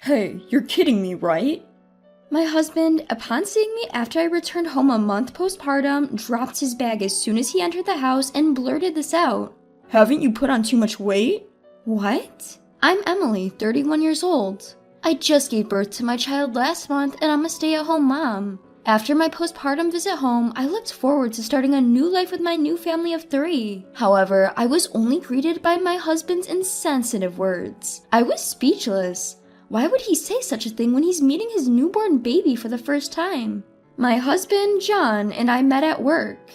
Hey, you're kidding me, right? My husband, upon seeing me after I returned home a month postpartum, dropped his bag as soon as he entered the house and blurted this out. Haven't you put on too much weight? What? I'm Emily, 31 years old. I just gave birth to my child last month and I'm a stay-at-home mom. After my postpartum visit home, I looked forward to starting a new life with my new family of 3. However, I was only greeted by my husband's insensitive words. I was speechless. Why would he say such a thing when he's meeting his newborn baby for the first time? My husband, John, and I met at work.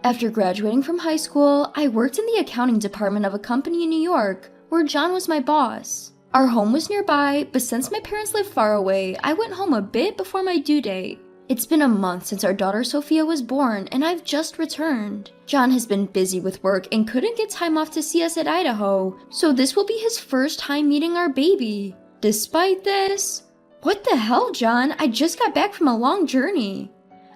After graduating from high school, I worked in the accounting department of a company in New York, where John was my boss. Our home was nearby, but since my parents live far away, I went home a bit before my due date. It's been a month since our daughter Sophia was born, and I've just returned. John has been busy with work and couldn't get time off to see us at Idaho, so this will be his first time meeting our baby. Despite this, what the hell, John? I just got back from a long journey.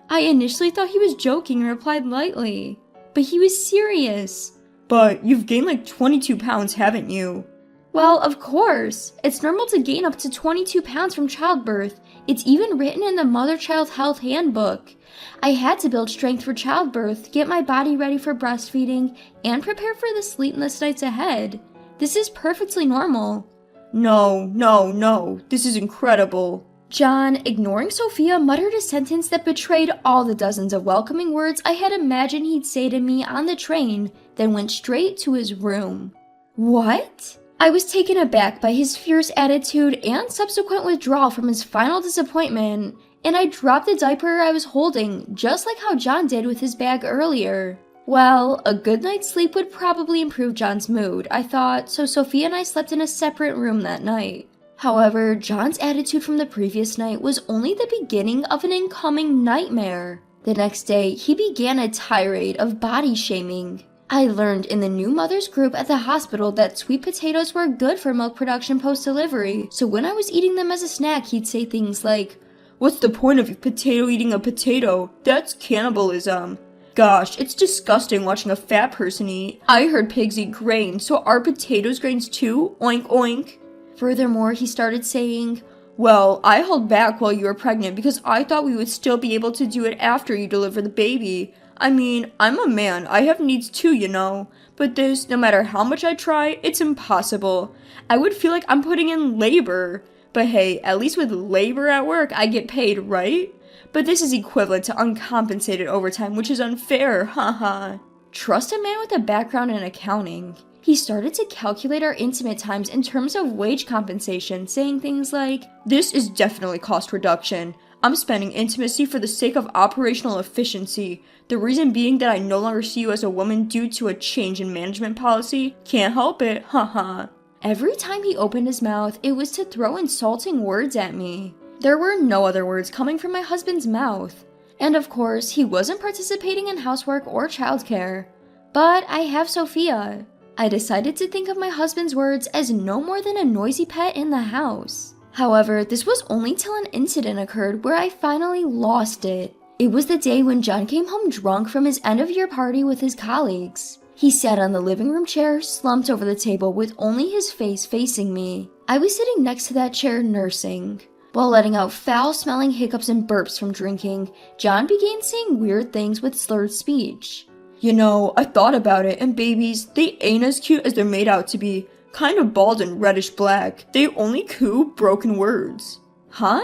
I initially thought he was joking and replied lightly, but he was serious. But you've gained like 22 pounds, haven't you? Well, of course. It's normal to gain up to 22 pounds from childbirth. It's even written in the Mother-Child Health Handbook. I had to build strength for childbirth, get my body ready for breastfeeding, and prepare for the sleepless nights ahead. This is perfectly normal. No, this is incredible. John, ignoring Sophia, muttered a sentence that betrayed all the dozens of welcoming words I had imagined he'd say to me on the train, then went straight to his room. What? I was taken aback by his fierce attitude and subsequent withdrawal from his final disappointment, and I dropped the diaper I was holding, just like how John did with his bag earlier. Well, a good night's sleep would probably improve John's mood, I thought, so Sophia and I slept in a separate room that night. However, John's attitude from the previous night was only the beginning of an incoming nightmare. The next day, he began a tirade of body shaming. I learned in the new mothers group at the hospital that sweet potatoes were good for milk production post-delivery, so when I was eating them as a snack, he'd say things like, "What's the point of potato eating a potato? That's cannibalism. Gosh, it's disgusting watching a fat person eat. I heard pigs eat grain, so are potatoes grains too? Oink oink." Furthermore, he started saying, "Well, I held back while you were pregnant because I thought we would still be able to do it after you deliver the baby. I mean, I'm a man, I have needs too, you know. But this, no matter how much I try, it's impossible. I would feel like I'm putting in labor. But hey, at least with labor at work, I get paid, right? But this is equivalent to uncompensated overtime, which is unfair, haha." Trust a man with a background in accounting. He started to calculate our intimate times in terms of wage compensation, saying things like, "This is definitely cost reduction. I'm spending intimacy for the sake of operational efficiency. The reason being that I no longer see you as a woman due to a change in management policy. Can't help it, haha." Every time he opened his mouth, it was to throw insulting words at me. There were no other words coming from my husband's mouth. And of course, he wasn't participating in housework or childcare. But I have Sophia. I decided to think of my husband's words as no more than a noisy pet in the house. However, this was only till an incident occurred where I finally lost it. It was the day when John came home drunk from his end-of-year party with his colleagues. He sat on the living room chair, slumped over the table with only his face facing me. I was sitting next to that chair nursing. While letting out foul-smelling hiccups and burps from drinking, John began saying weird things with slurred speech. "You know, I thought about it, and babies, they ain't as cute as they're made out to be. Kind of bald and reddish black. They only coo broken words." Huh?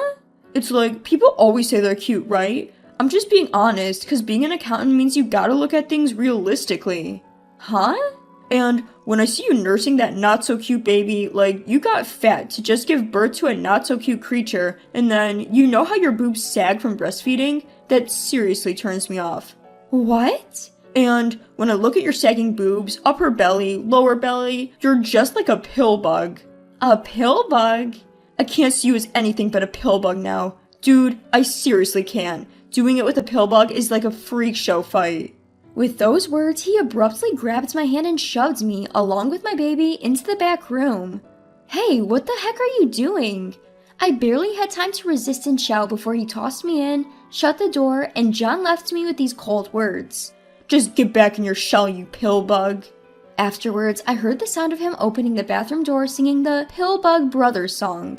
It's like, people always say they're cute, right? I'm just being honest, because being an accountant means you gotta look at things realistically. Huh? And when I see you nursing that not-so-cute baby, like, you got fat to just give birth to a not-so-cute creature, and then, you know how your boobs sag from breastfeeding? That seriously turns me off. What? And when I look at your sagging boobs, upper belly, lower belly, you're just like a pill bug. A pill bug? I can't see you as anything but a pill bug now. Dude, I seriously can't. Doing it with a pill bug is like a freak show fight. With those words, he abruptly grabbed my hand and shoved me, along with my baby, into the back room. Hey, what the heck are you doing? I barely had time to resist and shout before he tossed me in, shut the door, and John left me with these cold words. "Just get back in your shell, you pill bug." Afterwards, I heard the sound of him opening the bathroom door singing the Pill Bug Brothers song.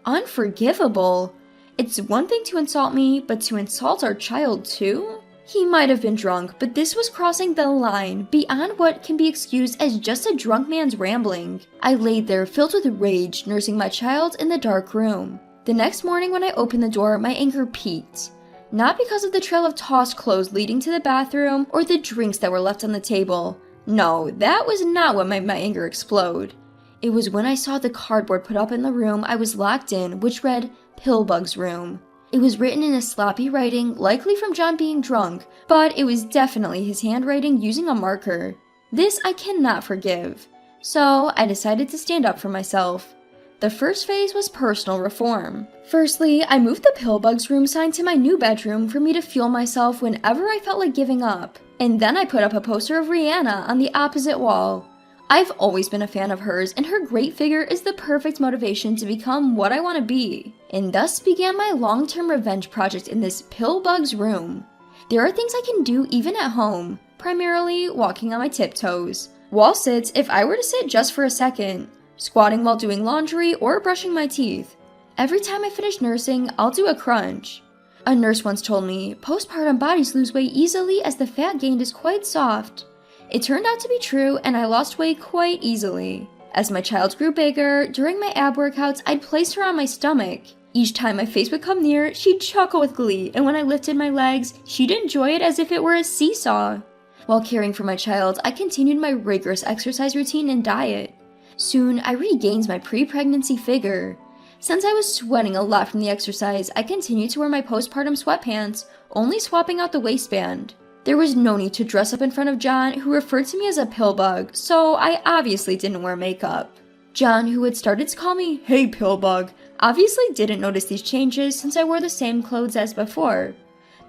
Unforgivable. It's one thing to insult me, but to insult our child too? He might have been drunk, but this was crossing the line beyond what can be excused as just a drunk man's rambling. I laid there filled with rage, nursing my child in the dark room. The next morning when I opened the door, my anger peaked. Not because of the trail of tossed clothes leading to the bathroom or the drinks that were left on the table. No, that was not what made my anger explode. It was when I saw the cardboard put up in the room I was locked in, which read, Pillbug's Room. It was written in a sloppy writing, likely from John being drunk, but it was definitely his handwriting using a marker. This I cannot forgive. So I decided to stand up for myself. The first phase was personal reform. Firstly, I moved the Pillbug's Room sign to my new bedroom for me to fuel myself whenever I felt like giving up. And then I put up a poster of Rihanna on the opposite wall. I've always been a fan of hers, and her great figure is the perfect motivation to become what I want to be. And thus began my long-term revenge project in this Pillbug's Room. There are things I can do even at home, primarily walking on my tiptoes. Wall sits if I were to sit just for a second, squatting while doing laundry or brushing my teeth. Every time I finish nursing, I'll do a crunch. A nurse once told me, postpartum bodies lose weight easily as the fat gained is quite soft. It turned out to be true, and I lost weight quite easily. As my child grew bigger, during my ab workouts, I'd place her on my stomach. Each time my face would come near, she'd chuckle with glee, and when I lifted my legs, she'd enjoy it as if it were a seesaw. While caring for my child, I continued my rigorous exercise routine and diet. Soon, I regained my pre-pregnancy figure. Since I was sweating a lot from the exercise, I continued to wear my postpartum sweatpants, only swapping out the waistband. There was no need to dress up in front of John, who referred to me as a pillbug, so I obviously didn't wear makeup. John, who had started to call me, "Hey Pillbug," obviously didn't notice these changes since I wore the same clothes as before.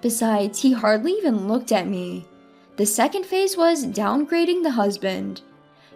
Besides, he hardly even looked at me. The second phase was downgrading the husband.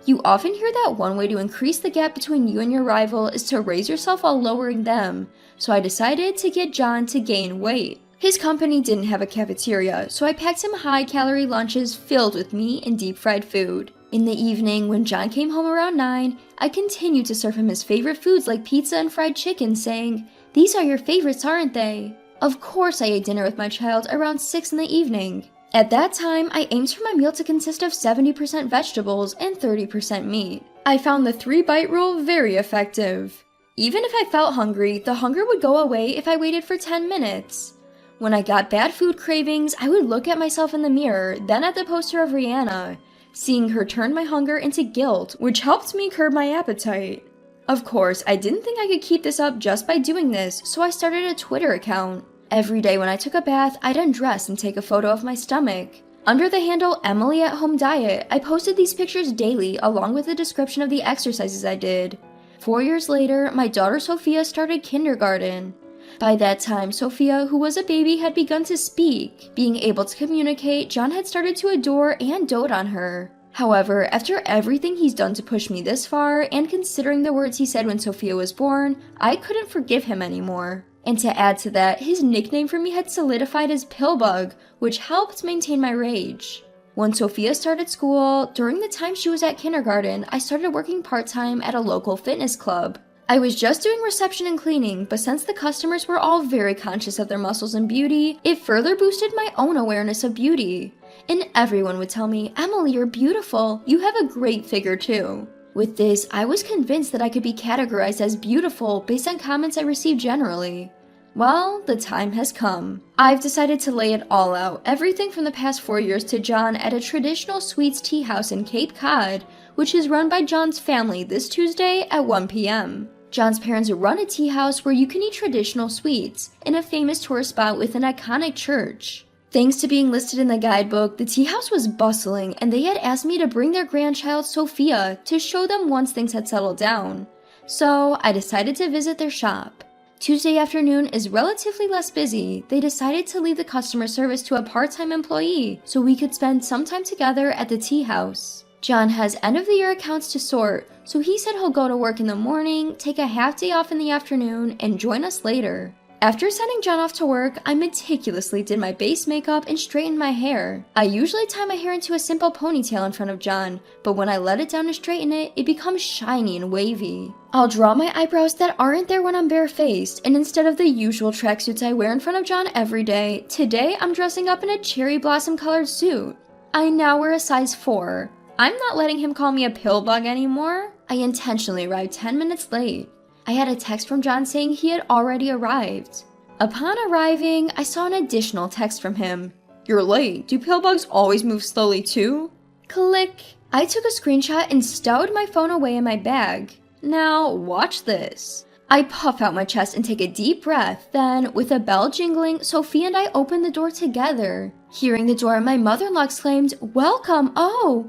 You often hear that one way to increase the gap between you and your rival is to raise yourself while lowering them, so I decided to get John to gain weight. His company didn't have a cafeteria, so I packed him high-calorie lunches filled with meat and deep-fried food. In the evening, when John came home around 9, I continued to serve him his favorite foods like pizza and fried chicken, saying, "These are your favorites, aren't they?" Of course I ate dinner with my child around 6 in the evening. At that time, I aimed for my meal to consist of 70% vegetables and 30% meat. I found the 3-bite rule very effective. Even if I felt hungry, the hunger would go away if I waited for 10 minutes. When I got bad food cravings, I would look at myself in the mirror, then at the poster of Rihanna. Seeing her turned my hunger into guilt, which helped me curb my appetite. Of course, I didn't think I could keep this up just by doing this, so I started a Twitter account. Every day when I took a bath, I'd undress and take a photo of my stomach. Under the handle Emily at Home Diet, I posted these pictures daily along with a description of the exercises I did. 4 years later, my daughter Sophia started kindergarten. By that time, Sophia, who was a baby, had begun to speak. Being able to communicate, John had started to adore and dote on her. However, after everything he's done to push me this far, and considering the words he said when Sophia was born, I couldn't forgive him anymore. And to add to that, his nickname for me had solidified as Pillbug, which helped maintain my rage. When Sophia started school, during the time she was at kindergarten, I started working part-time at a local fitness club. I was just doing reception and cleaning, but since the customers were all very conscious of their muscles and beauty, it further boosted my own awareness of beauty. And everyone would tell me, "Emily, you're beautiful. You have a great figure too." With this, I was convinced that I could be categorized as beautiful based on comments I received generally. Well, the time has come. I've decided to lay it all out, everything from the past 4 years to John at a traditional sweets tea house in Cape Cod, which is run by John's family this Tuesday at 1 p.m. John's parents run a tea house where you can eat traditional sweets in a famous tourist spot with an iconic church. Thanks to being listed in the guidebook, the tea house was bustling and they had asked me to bring their grandchild Sophia to show them once things had settled down. So I decided to visit their shop. Tuesday afternoon is relatively less busy. They decided to leave the customer service to a part-time employee so we could spend some time together at the tea house. John has end-of-the-year accounts to sort, so he said he'll go to work in the morning, take a half day off in the afternoon, and join us later. After sending John off to work, I meticulously did my base makeup and straightened my hair. I usually tie my hair into a simple ponytail in front of John, but when I let it down to straighten it, it becomes shiny and wavy. I'll draw my eyebrows that aren't there when I'm barefaced, and instead of the usual tracksuits I wear in front of John every day, today I'm dressing up in a cherry blossom colored suit. I now wear a size 4. I'm not letting him call me a pill bug anymore. I intentionally arrived 10 minutes late. I had a text from John saying he had already arrived. Upon arriving, I saw an additional text from him. "You're late. Do pill bugs always move slowly too?" Click. I took a screenshot and stowed my phone away in my bag. Now, watch this. I puff out my chest and take a deep breath, then, with a bell jingling, Sophia and I open the door together. Hearing the door, my mother-in-law exclaimed, "Welcome! Oh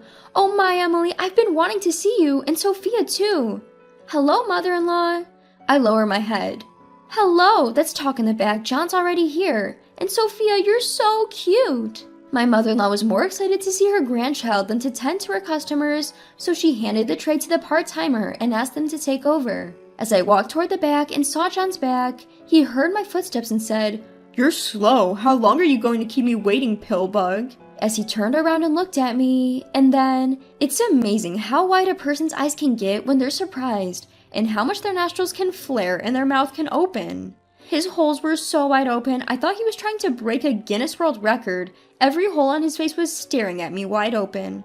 my, Emily, I've been wanting to see you, and Sophia too." "Hello, mother-in-law." I lower my head. "Hello, let's talk in the back. John's already here. And Sophia, you're so cute." My mother-in-law was more excited to see her grandchild than to tend to her customers, so she handed the tray to the part-timer and asked them to take over. As I walked toward the back and saw John's back, he heard my footsteps and said, "You're slow. How long are you going to keep me waiting, pill bug?" As he turned around and looked at me, and then, it's amazing how wide a person's eyes can get when they're surprised, and how much their nostrils can flare and their mouth can open. His holes were so wide open, I thought he was trying to break a Guinness World Record. Every hole on his face was staring at me wide open.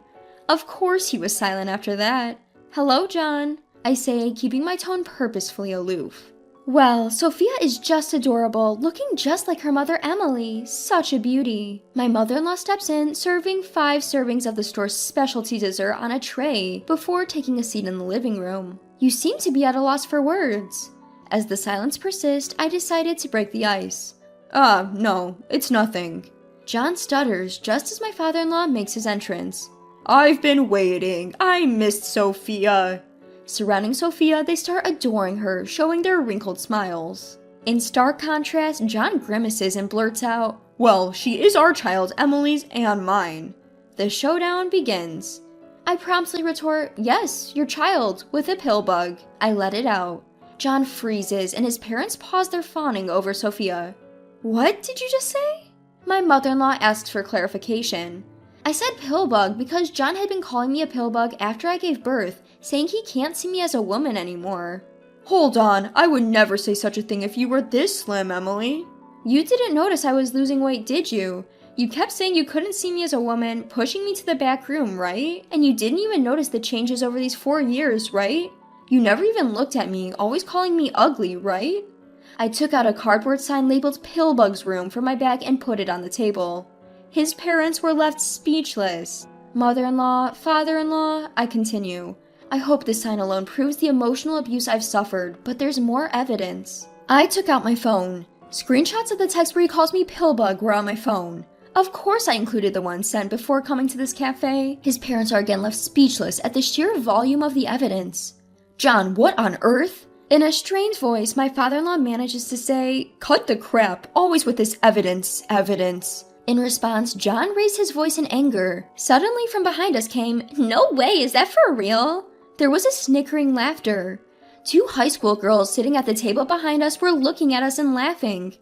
Of course he was silent after that. "Hello, John," I say, keeping my tone purposefully aloof. Well, Sophia is just adorable, looking just like her mother Emily. Such a beauty. My mother-in-law steps in, serving 5 servings of the store's specialty dessert on a tray before taking a seat in the living room. "You seem to be at a loss for words." As the silence persists, I decided to break the ice. No, it's nothing." John stutters just as my father-in-law makes his entrance. "I've been waiting. I missed Sophia." Surrounding Sophia, they start adoring her, showing their wrinkled smiles. In stark contrast, John grimaces and blurts out, "Well, she is our child, Emily's and mine." The showdown begins. I promptly retort, "Yes, your child, with a pill bug." I let it out. John freezes, and his parents pause their fawning over Sophia. "What did you just say?" My mother-in-law asks for clarification. I said pill bug because John had been calling me a pill bug after I gave birth, saying he can't see me as a woman anymore. "Hold on, I would never say such a thing if you were this slim, Emily." "You didn't notice I was losing weight, did you? You kept saying you couldn't see me as a woman, pushing me to the back room, right? And you didn't even notice the changes over these 4 years, right? You never even looked at me, always calling me ugly, right?" I took out a cardboard sign labeled "Pill Bug's Room" from my bag and put it on the table. His parents were left speechless. "Mother-in-law, father-in-law," I continue. "I hope this sign alone proves the emotional abuse I've suffered, but there's more evidence." I took out my phone. Screenshots of the text where he calls me Pillbug were on my phone. Of course I included the one sent before coming to this cafe. His parents are again left speechless at the sheer volume of the evidence. "John, what on earth?" In a strained voice, my father-in-law manages to say, "Cut the crap, always with this evidence. In response, John raised his voice in anger. Suddenly from behind us came, "No way, is that for real?" There was a snickering laughter. 2 high school girls sitting at the table behind us were looking at us and laughing.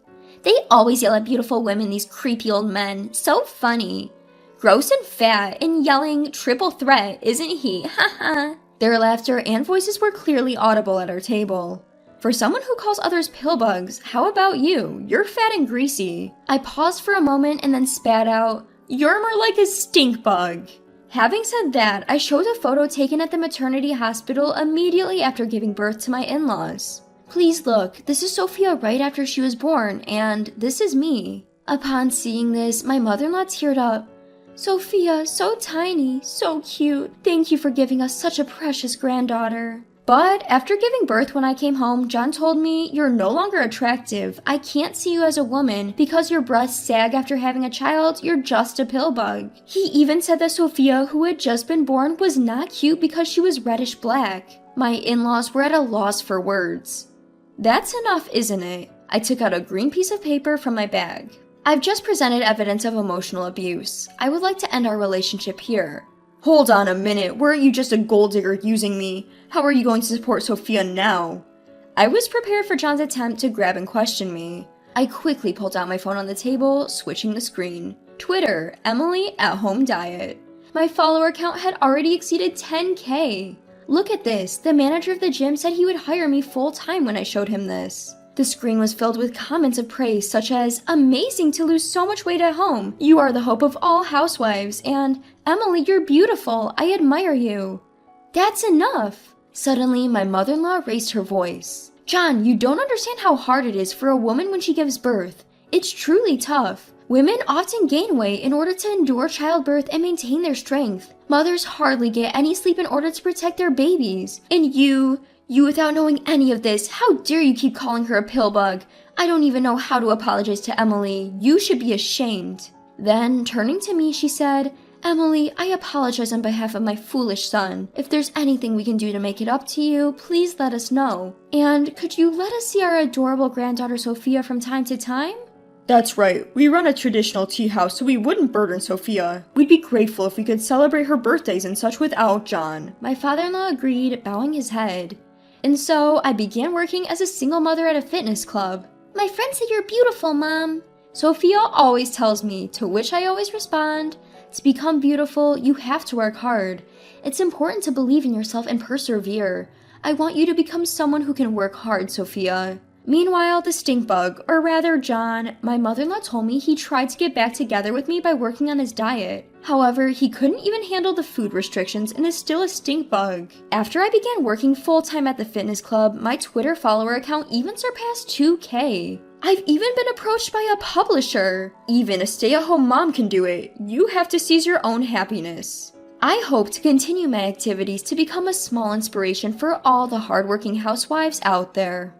"They always yell at beautiful women, these creepy old men. So funny. Gross and fat, and yelling, triple threat, isn't he? Haha." Their laughter and voices were clearly audible at our table. "For someone who calls others pillbugs, how about you? You're fat and greasy." I paused for a moment and then spat out, "You're more like a stink bug." Having said that, I showed a photo taken at the maternity hospital immediately after giving birth to my in-laws. "Please look, this is Sophia right after she was born, and this is me." Upon seeing this, my mother-in-law teared up. "Sophia, so tiny, so cute. Thank you for giving us such a precious granddaughter." But after giving birth when I came home, John told me, "You're no longer attractive. I can't see you as a woman because your breasts sag after having a child. You're just a pill bug." He even said that Sophia, who had just been born, was not cute because she was reddish black. My in-laws were at a loss for words. That's enough, isn't it? I took out a green piece of paper from my bag. "I've just presented evidence of emotional abuse. I would like to end our relationship here." "Hold on a minute, weren't you just a gold digger using me? How are you going to support Sophia now?" I was prepared for John's attempt to grab and question me. I quickly pulled out my phone on the table, switching the screen. Twitter, Emily at Home Diet. My follower count had already exceeded 10K. Look at this, the manager of the gym said he would hire me full-time when I showed him this. The screen was filled with comments of praise such as, "Amazing to lose so much weight at home. You are the hope of all housewives," and "Emily, you're beautiful. I admire you." That's enough. Suddenly, my mother-in-law raised her voice. "John, you don't understand how hard it is for a woman when she gives birth. It's truly tough. Women often gain weight in order to endure childbirth and maintain their strength. Mothers hardly get any sleep in order to protect their babies. And you without knowing any of this, how dare you keep calling her a pill bug? I don't even know how to apologize to Emily. You should be ashamed." Then, turning to me, she said, "Emily, I apologize on behalf of my foolish son. If there's anything we can do to make it up to you, please let us know. And could you let us see our adorable granddaughter Sophia from time to time?" That's right, we run a traditional tea house so we wouldn't burden Sophia. We'd be grateful if we could celebrate her birthdays and such without John. My father-in-law agreed, bowing his head. And so, I began working as a single mother at a fitness club. "My friend said you're beautiful, Mom." Sophia always tells me, to which I always respond, "To become beautiful, you have to work hard. It's important to believe in yourself and persevere. I want you to become someone who can work hard, Sophia." Meanwhile, the stink bug, or rather John, my mother-in-law told me he tried to get back together with me by working on his diet. However, he couldn't even handle the food restrictions and is still a stink bug. After I began working full-time at the fitness club, my Twitter follower account even surpassed 2K. I've even been approached by a publisher. Even a stay-at-home mom can do it. You have to seize your own happiness. I hope to continue my activities to become a small inspiration for all the hardworking housewives out there.